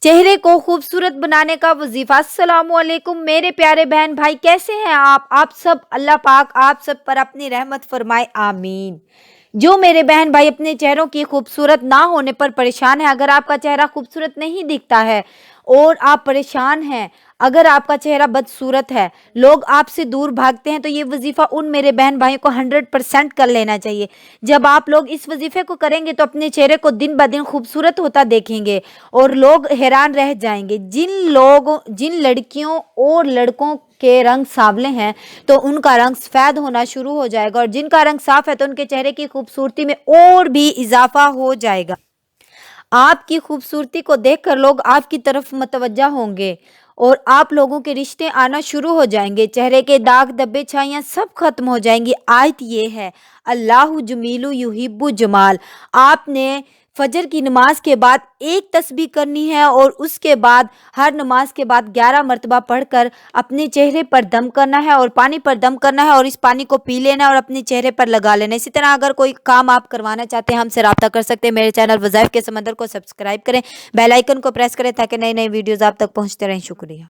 चेहरे को खूबसूरत बनाने का वजीफा। अस्सलामुअलैकुम मेरे प्यारे बहन भाई, कैसे हैं आप सब? अल्लाह पाक आप सब पर अपनी रहमत फरमाए, आमीन। जो मेरे बहन भाई अपने चेहरों की खूबसूरत ना होने पर परेशान है, अगर आपका चेहरा खूबसूरत नहीं दिखता है और आप परेशान हैं, अगर आपका चेहरा बदसूरत है, लोग आपसे दूर भागते हैं, तो ये वजीफ़ा उन मेरे बहन भाइयों को 100% कर लेना चाहिए। जब आप लोग इस वजीफ़े को करेंगे तो अपने चेहरे को दिन ब दिन खूबसूरत होता देखेंगे और लोग हैरान रह जाएंगे। जिन लड़कियों और लड़कों के रंग सांवले हैं तो उनका रंग सफ़ेद होना शुरू हो जाएगा, और जिनका रंग साफ है तो उनके चेहरे की खूबसूरती में और भी इजाफा हो जाएगा। आपकी खूबसूरती को देखकर लोग आपकी तरफ मतवज्जा होंगे और आप लोगों के रिश्ते आना शुरू हो जाएंगे। चेहरे के दाग धब्बे छाइयाँ सब खत्म हो जाएंगी। आयत ये है, अल्लाहु जमीलु युहिब्बु जमाल। आपने फजर की नमाज के बाद एक तस्बीह करनी है और उसके बाद हर नमाज के बाद 11 मरतबा पढ़कर अपने चेहरे पर दम करना है और पानी पर दम करना है, और इस पानी को पी लेना है और अपने चेहरे पर लगा लेना है। इसी तरह अगर कोई काम आप करवाना चाहते हैं, हमसे रब्ता कर सकते हैं। मेरे चैनल वज़ाइफ के समंदर को सब्सक्राइब करें, बेल आइकन को प्रेस करें ताकि नई नई वीडियोज़ आप तक पहुँचते रहें। शुक्रिया।